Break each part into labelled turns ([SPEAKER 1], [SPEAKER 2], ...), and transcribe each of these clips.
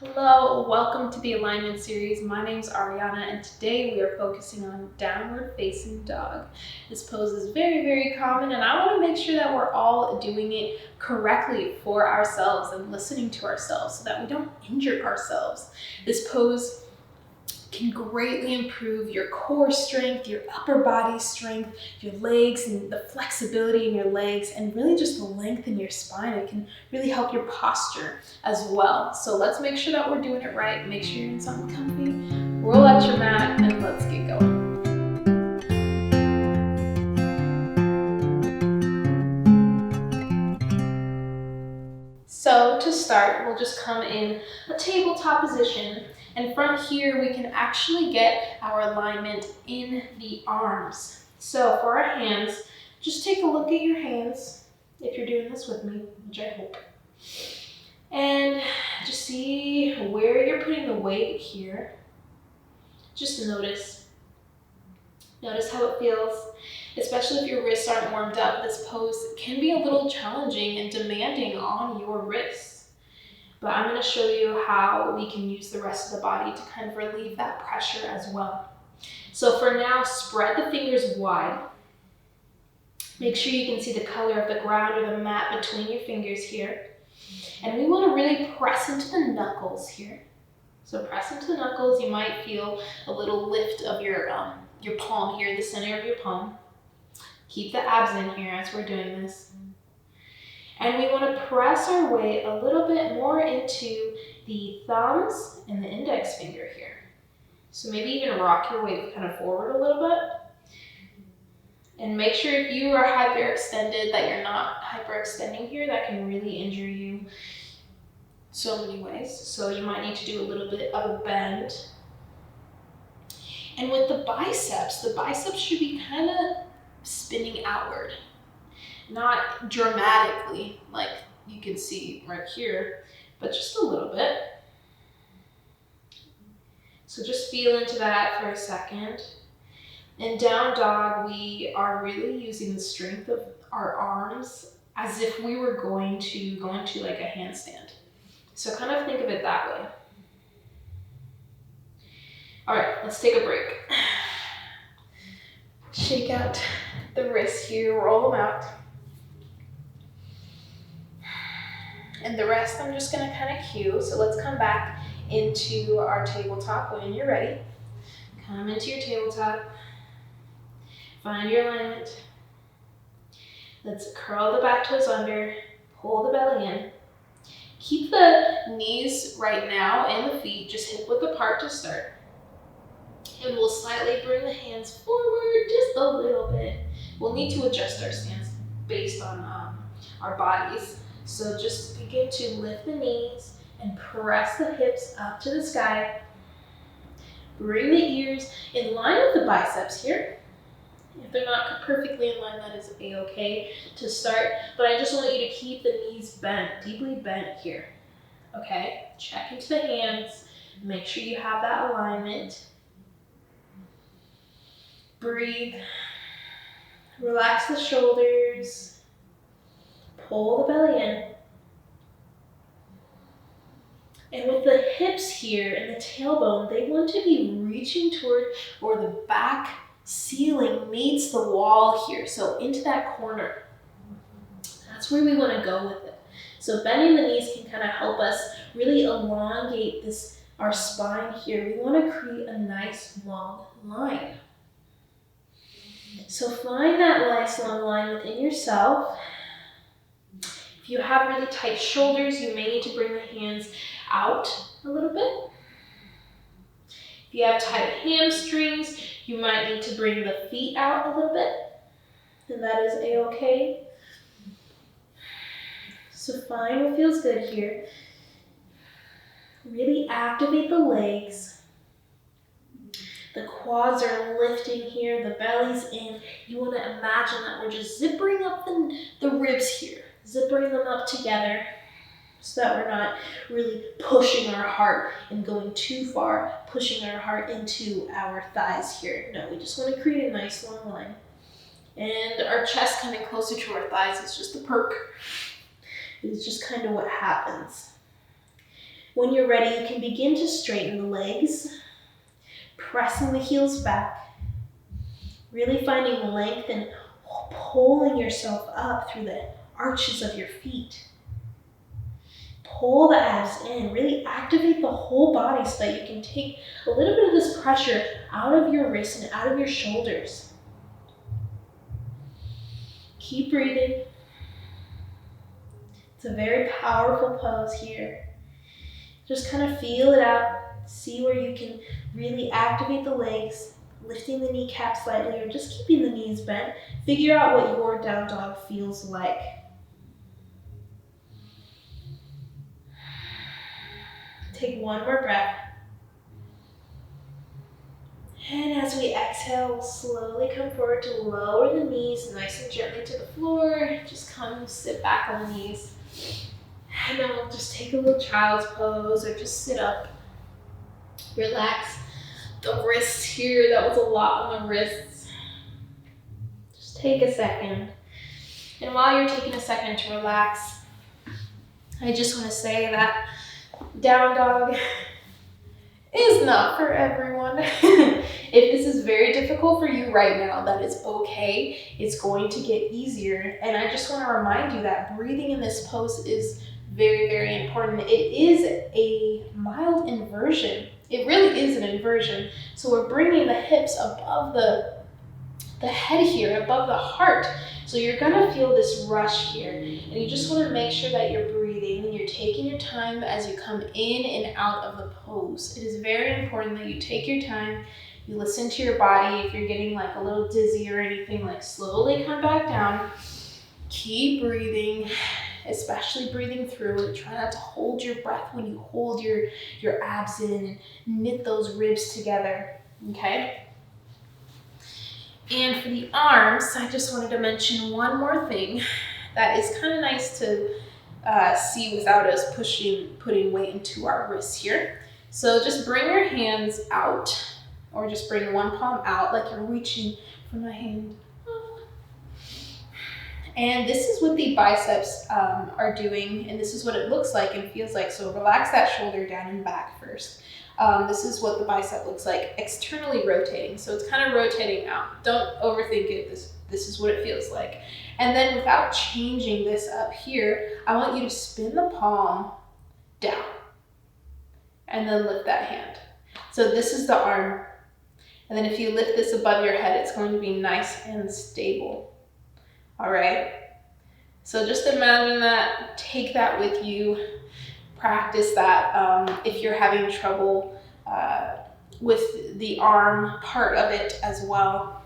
[SPEAKER 1] Hello, welcome to the alignment series. My name is Arianna and today we are focusing on downward facing dog. This pose is very common and I want to make sure that we're all doing it correctly for ourselves and listening to ourselves so that we don't injure ourselves. This pose can greatly improve your core strength, your upper body strength, your legs and the flexibility in your legs, and really just the length in your spine. It can really help your posture as well. So let's make sure that we're doing it right. Make sure you're in something comfy, roll out your mat, and let's get going. So to start, we'll just come in a tabletop position. And from here, we can actually get our alignment in the arms. So for our hands, just take a look at your hands, if you're doing this with me, which I hope. And just see where you're putting the weight here. Just notice. Notice how it feels, especially if your wrists aren't warmed up. This pose can be a little challenging and demanding on your wrists. But I'm going to show you how we can use the rest of the body to kind of relieve that pressure as well. So for now, spread the fingers wide. Make sure you can see the color of the ground or the mat between your fingers here. And we want to really press into the knuckles here. So press into the knuckles. You might feel a little lift of your palm here, the center of your palm. Keep the abs in here as we're doing this. And we want to press our way a little bit more into the thumbs and the index finger here. So maybe even rock your weight kind of forward a little bit. And make sure if you are hyperextended that you're not hyperextending here. That can really injure you so many ways. So you might need to do a little bit of a bend. And with the biceps should be kind of spinning outward. Not dramatically, like you can see right here, but just a little bit. So just feel into that for a second. In down dog, we are really using the strength of our arms as if we were going to go into like a handstand. So kind of think of it that way. All right, let's take a break. Shake out the wrists here, roll them out. And the rest I'm just gonna kind of cue. So let's come back into our tabletop when you're ready. Come into your tabletop. Find your alignment. Let's curl the back toes under, pull the belly in. Keep the knees right now and the feet just hip width apart to start. And we'll slightly bring the hands forward just a little bit. We'll need to adjust our stance based on our bodies. So just begin to lift the knees and press the hips up to the sky. Bring the ears in line with the biceps here. If they're not perfectly in line, that is a-okay to start. But I just want you to keep the knees bent, deeply bent here. Okay, check into the hands. Make sure you have that alignment. Breathe. Relax the shoulders. Pull the belly in. And with the hips here and the tailbone, they want to be reaching toward where the back ceiling meets the wall here. So into that corner. That's where we want to go with it. So bending the knees can kind of help us really elongate our spine here. We want to create a nice long line. So find that nice long line within yourself. If you have really tight shoulders, you may need to bring the hands out a little bit. If you have tight hamstrings, you might need to bring the feet out a little bit, and that is a-okay. So find what feels good here. Really activate the legs. The quads are lifting here, the belly's in. You want to imagine that we're just zippering up the ribs here, zippering them up together so that we're not really pushing our heart and going too far, pushing our heart into our thighs here. No, we just want to create a nice long line. And our chest coming closer to our thighs is just a perk. It's just kind of what happens. When you're ready, you can begin to straighten the legs, pressing the heels back, really finding length and pulling yourself up through the arches of your feet. Pull the abs in, really activate the whole body so that you can take a little bit of this pressure out of your wrists and out of your shoulders. Keep breathing. It's a very powerful pose here. Just kind of feel it out. See where you can really activate the legs, lifting the kneecap slightly or just keeping the knees bent. Figure out what your down dog feels like. Take one more breath. And as we exhale, we'll slowly come forward to lower the knees nice and gently to the floor. Just come sit back on the knees. And then we'll just take a little child's pose or just sit up. Relax the wrists here. That was a lot on the wrists. Just take a second. And while you're taking a second to relax, I just want to say that down dog is not for everyone. If this is very difficult for you right now, that is okay. It's going to get easier. And I just want to remind you that breathing in this pose is very, very important. It is a mild inversion. It really is an inversion. So we're bringing the hips above the head here, above the heart. So you're gonna feel this rush here. And you just wanna make sure that you're breathing and you're taking your time as you come in and out of the pose. It is very important that you take your time, you listen to your body. If you're getting like a little dizzy or anything, like slowly come back down. Keep breathing, especially breathing through it. Try not to hold your breath when you hold your abs in and knit those ribs together, okay? And for the arms, I just wanted to mention one more thing that is kind of nice to see without us putting weight into our wrists here. So just bring your hands out, or just bring one palm out like you're reaching for my hand. And this is what the biceps are doing, and this is what it looks like and feels like. So relax that shoulder down and back first. This is what the bicep looks like externally rotating. So it's kind of rotating out. Don't overthink it. This is what it feels like. And then without changing this up here, I want you to spin the palm down and then lift that hand. So this is the arm. And then if you lift this above your head, it's going to be nice and stable. All right. So just imagine that, take that with you. Practice that if you're having trouble with the arm part of it as well.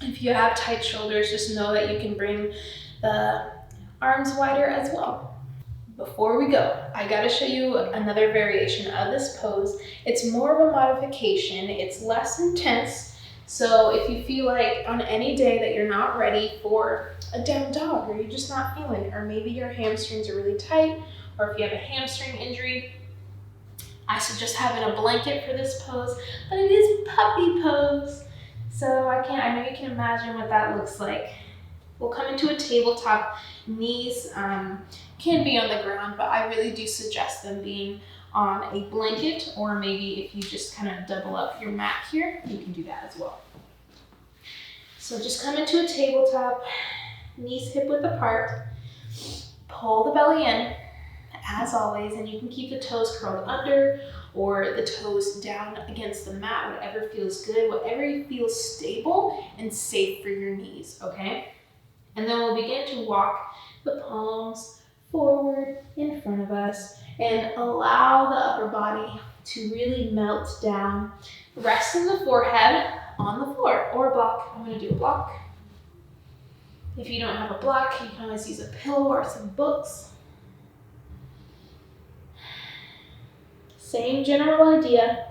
[SPEAKER 1] If you have tight shoulders, just know that you can bring the arms wider as well. Before we go, I gotta show you another variation of this pose. It's more of a modification. It's less intense. So if you feel like on any day that you're not ready for a down dog, or you're just not feeling it, or maybe your hamstrings are really tight, or if you have a hamstring injury, I suggest having a blanket for this pose, but it is puppy pose. So I know you can imagine what that looks like. We'll come into a tabletop. Knees can be on the ground, but I really do suggest them being on a blanket, or maybe if you just kind of double up your mat here, you can do that as well. So just come into a tabletop, knees hip width apart, pull the belly in, as always, and you can keep the toes curled under or the toes down against the mat, whatever feels good, whatever feels stable and safe for your knees, okay? And then we'll begin to walk the palms forward in front of us and allow the upper body to really melt down. Rest in the forehead on the floor or a block. I'm gonna do a block. If you don't have a block, you can always use a pillow or some books. Same general idea.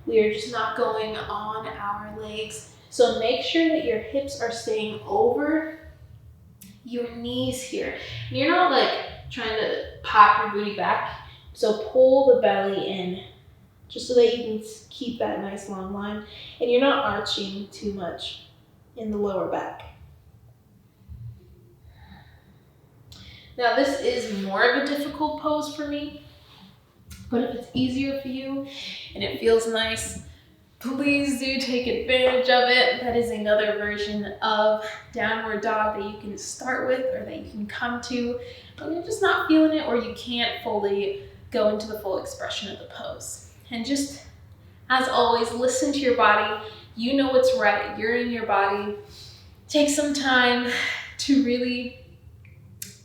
[SPEAKER 1] We are just not going on our legs. So make sure that your hips are staying over your knees here. And you're not like trying to pop your booty back. So pull the belly in just so that you can keep that nice long line. And you're not arching too much in the lower back. Now this is more of a difficult pose for me. But if it's easier for you and it feels nice, please do take advantage of it. That is another version of downward dog that you can start with or that you can come to when you're just not feeling it or you can't fully go into the full expression of the pose. And just, as always, listen to your body. You know what's right. You're in your body. Take some time to really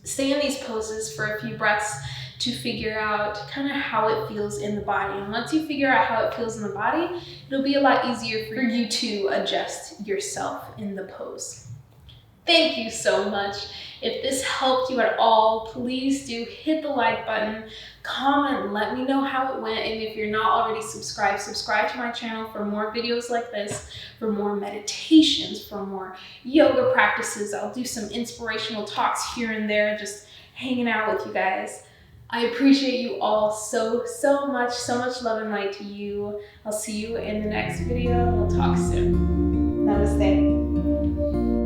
[SPEAKER 1] stay in these poses for a few breaths to figure out kind of how it feels in the body. And once you figure out how it feels in the body, it'll be a lot easier for you to adjust yourself in the pose. Thank you so much. If this helped you at all, please do hit the like button, comment, let me know how it went. And if you're not already subscribed, subscribe to my channel for more videos like this, for more meditations, for more yoga practices. I'll do some inspirational talks here and there, just hanging out with you guys. I appreciate you all so much. So much love and light to you. I'll see you in the next video. We'll talk soon. Namaste.